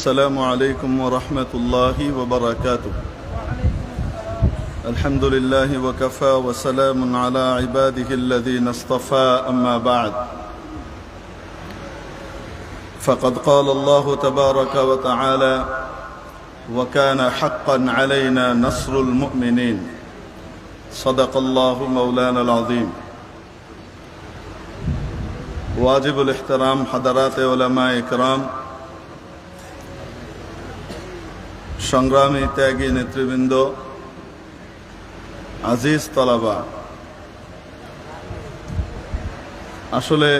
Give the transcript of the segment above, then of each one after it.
السلام عليكم ورحمة الله وبركاته. الحمد لله وكفى وسلام على عباده الذين اصطفى أما بعد فقد قال الله تبارك وتعالى وكان حقا علينا نصر المؤمنين صدق الله مولانا العظيم. واجب الاحترام حضرات علماء ইকরাম, সংগ্রামী ত্যাগী নেতৃবৃন্দ, আজিজ তলাবা, আসলে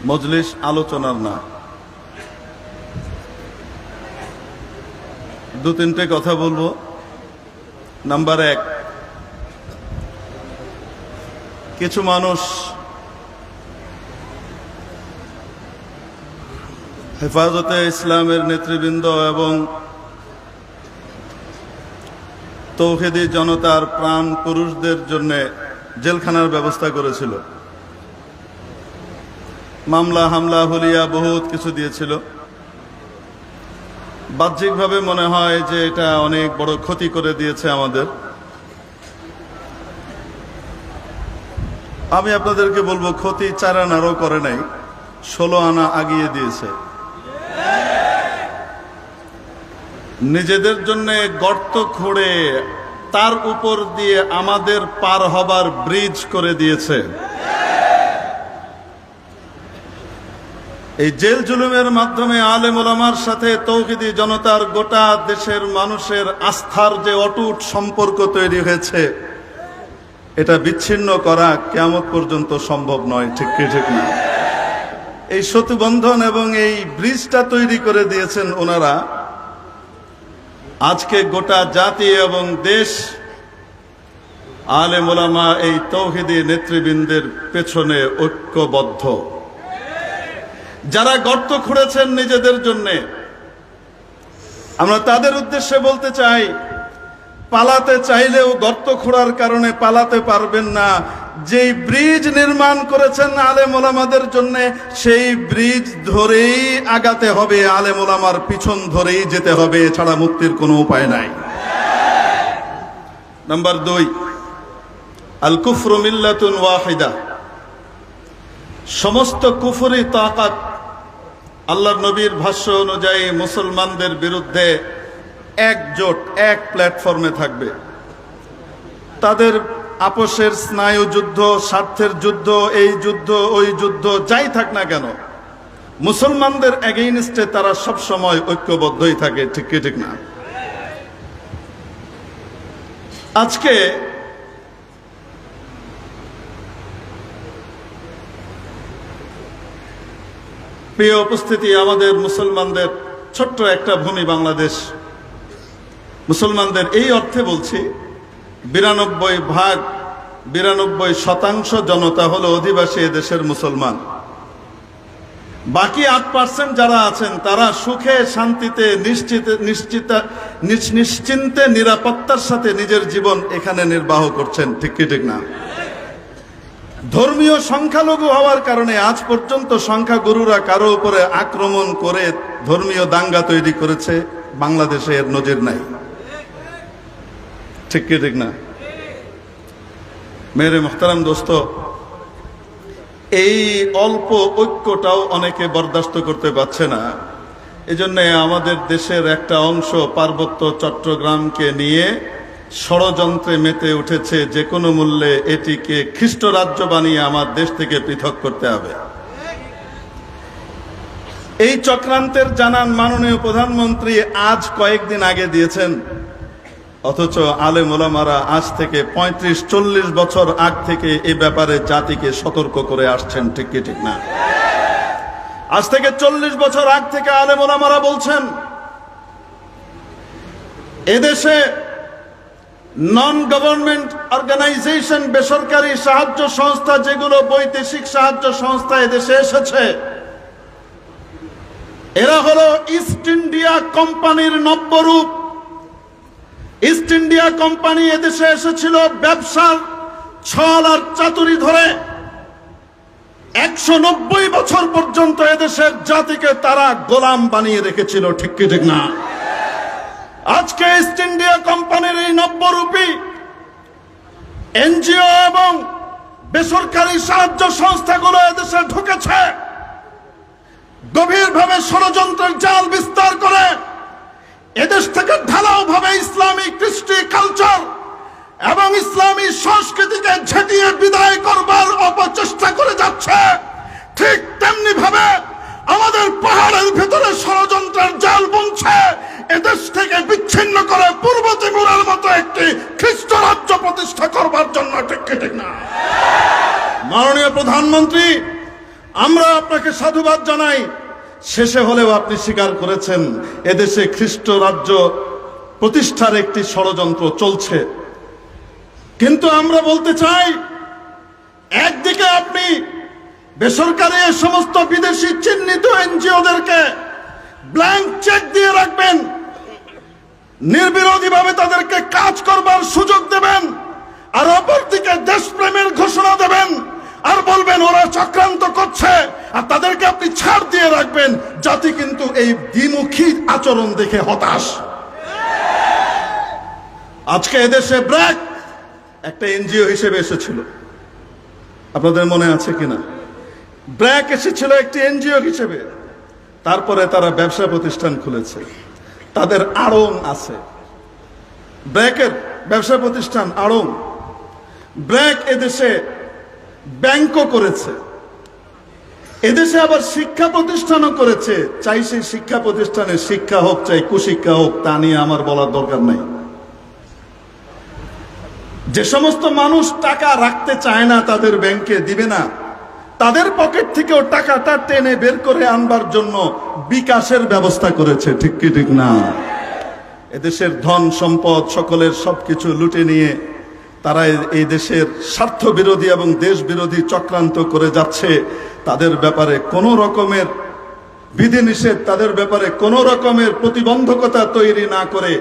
মজলিস আলোচনার না, দু তিনটে কথা বলবো। নাম্বার এক, কিছু মানুষ হেফাজতে ইসলামের নেতৃবৃন্দ এবং তৌহিদি জনতার প্রাণ পুরুষদের জন্য জেলখানার ব্যবস্থা করেছিল, মামলা হামলা হুলিয়া বহুত কিছু দিয়েছিল। বাহ্যিকভাবে মনে হয় যে এটা অনেক বড় ক্ষতি করে দিয়েছে আমাদের। আমি আপনাদেরকে বলবো, ক্ষতি 4 আনারও করে নাই, 16 আনা আগিয়ে দিয়েছে। নিজেদের জন্য গর্ত খুঁড়ে তার উপর দিয়ে আমাদের পার হবার ব্রিজ করে দিয়েছে। এই জেল জুলুমের মাধ্যমে আলেম ওলামার সাথে তৌহিদি জনতার গোটা দেশের মানুষের আস্থার যে অটুট সম্পর্ক তৈরি হয়েছে, এটা বিচ্ছিন্ন করা কিয়ামত পর্যন্ত সম্ভব নয়। ঠিক কি ঠিক না? এই সেতুবন্ধন এবং এই ব্রিজটা তৈরি করে দিয়েছেন ওনারা। আজকে গোটা জাতি এবং দেশ আলেম ওলামা এই তৌহিদি নেতৃবৃন্দের পেছনে ঐক্যবদ্ধ। যারা গর্ত খুঁড়েছেন নিজেদের জন্য, আমরা তাদের উদ্দেশ্যে বলতে চাই, পালাতে চাইলেও গর্ত খোঁড়ার কারণে পালাতে পারবেন না। যেই ব্রিজ নির্মাণ করেছেন আলেম ওলামাদের জন্য, সেই ব্রিজ ধরেই আগাতে হবে, আলেম ওলামার পিছন ধরেই যেতে হবে, এছাড়া মুক্তির কোনো উপায় নাই। নাম্বার 2, আল কুফরু মিল্লাতুন ওয়াহিদা। সমস্ত কুফরি তাকাত আল্লাহর নবীর ভাষ্য অনুযায়ী মুসলমানদের বিরুদ্ধে একজোট, এক প্ল্যাটফর্মে থাকবে। তাদের আপোষের স্নায়ু যুদ্ধ, স্বার্থের যুদ্ধ, এই যুদ্ধ ওই যুদ্ধ যাই থাক না কেন, মুসলমানদের এগেইনস্টে তারা সব সময় ঐক্যবদ্ধই থাকে। ঠিক কি ঠিক না? আজকে প্রিয় উপস্থিতি, আমাদের মুসলমানদের ছোট্ট একটা ভূমি বাংলাদেশ, মুসলমানদের এই অর্থে বলছি 92% জনতা হলো অধিবাসী দেশের মুসলমান। বাকি 8% যারা আছেন তারা সুখে শান্তিতে নিশ্চিন্তে নিরাপত্তার সাথে নিজের জীবন এখানে নির্বাহ করছেন। ঠিক কি ঠিক না? ধর্মীয় সংখ্যালঘু হওয়ার কারণে আজ পর্যন্ত সংখ্যাগুরুরা কারো উপরে আক্রমণ করে ধর্মীয় দাঙ্গা তৈরি করেছে, বাংলাদেশে এর নজির নাই। ঠিক কি ঠিক না? মেরে মুহতারাম দোস্ত, এই অল্প ঐক্যটাও অনেকে বরদাস্ত করতে পারছে না। এজন্য আমাদের দেশের একটা অংশ পার্বত্য চট্টগ্রামকে নিয়ে ষড়যন্ত্রে মেতে উঠেছে, যে কোনো মূল্যে এটিকে খ্রিস্ট রাজ্য বানিয়ে আমার দেশ থেকে পৃথক করতে হবে। এই চক্রান্তের জানান মাননীয় প্রধানমন্ত্রী আজ কয়েকদিন আগে দিয়েছেন, অথচ আলেম ওলামারা আজ থেকে 35-40 বছর আগ থেকে এই ব্যাপারে জাতিকে সতর্ক করে আসছেন। ঠিক কি ঠিক না? আজ থেকে 40 বছর আগ থেকে আলেম ওলামারা বলছেন, এদেশে নন গভর্নমেন্ট অর্গানাইজেশন, বেসরকারি সাহায্য সংস্থা, যেগুলো বৈদেশিক সাহায্য সংস্থা এদেশে এসেছে, এরা হলো ইস্ট ইন্ডিয়া কোম্পানির নব্যরূপ। ইস্ট ইন্ডিয়া কোম্পানি এদেশে এসেছিল ব্যবসার ছল আর চাতুরি ধরে। 190 বছর পর্যন্ত এদেশের জাতিকে তারা গোলাম বানিয়ে রেখেছিল, ঠিক কি ঠিক না? আজকে ইস্ট ইন্ডিয়া কোম্পানির এই নব্যরূপী এনজিও এবং বেসরকারি সাহায্য সংস্থাগুলো এদেশে ঢুকেছে, গভীরভাবে ষড়যন্ত্রের জাল বিস্তার করে এদেশ থেকে ঢালাও ভাবে ইসলামিক কৃষ্টি কালচার এবং ইসলামী সংস্কৃতিকে ঝেঁটিয়ে বিদায় করবার অপচেষ্টা করে যাচ্ছে। ঠিক তেমনি ভাবে আমাদের পাহাড়ের ভেতরে ষড়যন্ত্রের জাল বুনছে এদেশ থেকে বিচ্ছিন্ন করে পূর্ব তিমুরের মতো একটি খ্রিস্ট রাজ্য প্রতিষ্ঠা করবার জন্য, ঠিক কি ঠিক না? মাননীয় প্রধানমন্ত্রী, আমরা আপনাকে সাধুবাদ জানাই। শেষে হলেও আপনি স্বীকার করেছেন এদেশে খ্রিস্ট রাজ্য প্রতিষ্ঠার একটি ষড়যন্ত্র চলছে। কিন্তু আমরা বলতে চাই, একদিকে আপনি বেসরকারি এ সমস্ত বিদেশি চিহ্নিত এনজিওদেরকে ব্ল্যাঙ্ক চেক দিয়ে রাখবেন, নির্বিরোধীভাবে তাদেরকে কাজ করবার সুযোগ দেবেন, আর অপরদিকে দেশপ্রেমের ঘোষণা দেবেন আর বলবেন ওরা চক্রান্ত করছে, আর তাদেরকে আপনি ছাড় দিয়ে রাখবেন। জাতি কিন্তু এই দ্বিমুখী আচরণ দেখে হতাশ। আজকে এদেশে ব্র্যাক একটা এনজিও হিসেবে এসেছিল, আপনাদের মনে আছে কিনা? ব্র্যাক এসেছিল একটি এনজিও হিসেবে, তারপরে তারা ব্যবসা প্রতিষ্ঠান খুলেছে, তাদের আড়ং আছে। ব্র্যাকের ব্যবসা প্রতিষ্ঠান আড়ং। ব্র্যাক এদেশে ব্যাংকও করেছে, এদেশে আবার শিক্ষা প্রতিষ্ঠানও করেছে। চাই সেই শিক্ষা প্রতিষ্ঠানে শিক্ষা হোক চাই কুশিক্ষা হোক, তা নিয়ে আমার বলার দরকার নাই। যে সমস্ত মানুষ টাকা রাখতে চায় না, তাদের ব্যাংকে দিবে না, তাদের পকেট থেকেও টাকাটা টেনে বের করে আনবার জন্য বিকাশের ব্যবস্থা করেছে, ঠিক কি ঠিক না? এদেশের ধন সম্পদ সকলের সবকিছু লুটে নিয়ে তারা এই দেশের স্বার্থ বিরোধী এবং দেশ বিরোধী চক্রান্ত করে যাচ্ছে। তাদের ব্যাপারে কোনো রকমের বিধিনিষেধ, তাদের ব্যাপারে কোনো রকমের প্রতিবন্ধকতা তৈরি না করে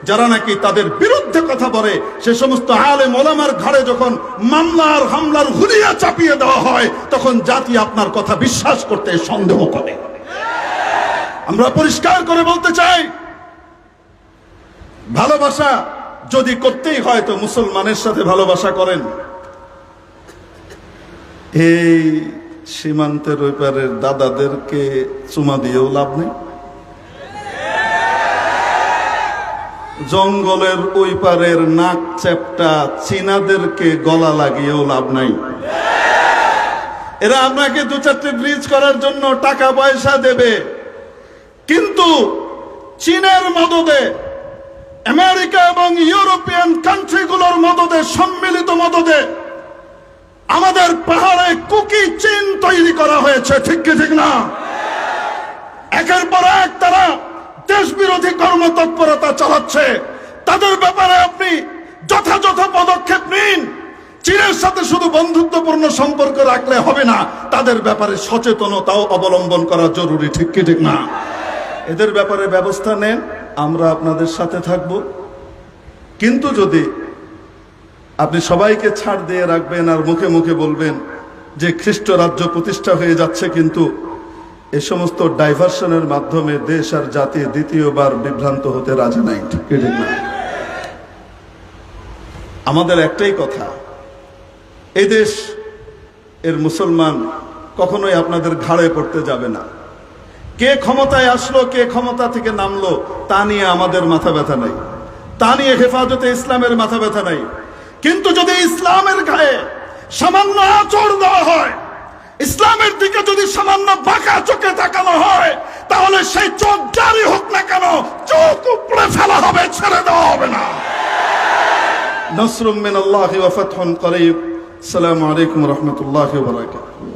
যারা নাকি তাদের বিরুদ্ধে কথা বলে, সে সমস্ত আলেম ওলামার ঘাড়ে যখন মামলার হামলার হুলিয়া চাপিয়ে দেওয়া হয়, তখন জাতি আপনার কথা বিশ্বাস করতে সন্দেহ করে। আমরা পরিষ্কার করে বলতে চাই, ভালোবাসা যদি করতেই হয় তো মুসলমানের সাথে ভালোবাসা করেন। এই সীমান্তের ওই পারের দাদাদেরকে চুমা দিয়েও লাভ নেই, জঙ্গলের ওই পারের নাক চ্যাপটা চীনাদেরকে গলা লাগিয়েও লাভ নাই। এরা আপনাকে 2-4টি ব্রিজ করার জন্য টাকা পয়সা দেবে, কিন্তু চীনের মদদে, আমেরিকা এবং ইউরোপিয়ান কান্ট্রিগুলোর মদদে, সম্মিলিত মদদে আমাদের পাহাড়ে কুকি চীন তৈরি করা হয়েছে, ঠিক কি ঠিক না? একের পর এক তারা দেশ বিরোধী কর্মতৎপরতা চালাচ্ছে। তাদের ব্যাপারে আপনি যথাযথ পদক্ষেপ নিন। চীনের সাথে শুধু বন্ধুত্বপূর্ণ সম্পর্ক রাখলে হবে না, তাদের ব্যাপারে সচেতনতাও অবলম্বন করা জরুরি, ঠিক কি ঠিক না? এদের ব্যাপারে ব্যবস্থা নেন, আমরা আপনাদের সাথে থাকব। কিন্তু যদি আপনি সবাইকে ছাড় দিয়ে রাখবেন আর মুখে মুখে বলবেন যে খ্রিস্ট রাজ্য প্রতিষ্ঠা হয়ে যাচ্ছে, কিন্তু এই সমস্ত ডাইভার্সনের মাধ্যমে দেশ আর জাতি দ্বিতীয়বার বিভ্রান্ত হতে রাজি নাই, ঠিক না? আমাদের একটাই কথা, এই দেশ এর মুসলমান কখনোই আপনাদের ঘাড়ে পড়তে যাবে না। কে ক্ষমতায় আসলো, কে ক্ষমতা থেকে নামলো, তা নিয়ে আমাদের মাথা ব্যথা নাই, তা নিয়ে হেফাজতে ইসলামের মাথা ব্যথা নাই। কিন্তু যদি ইসলামের গায়ে সামান্য আঁচড় দেওয়া হয়, ইসলামের দিকে যদি সামান্য বাঁকা চোখে তাকানো হয়, তাহলে সেই চোখ জারি হোক না কেন, চোখ উপড়ে ফেলা হবে, ছেড়ে দেওয়া হবে না। নসরুম মিনাল্লাহি ওয়া ফাতহুন করিব। আসসালামু আলাইকুম ওয়া রাহমাতুল্লাহি ওয়া বারাকাতুহু।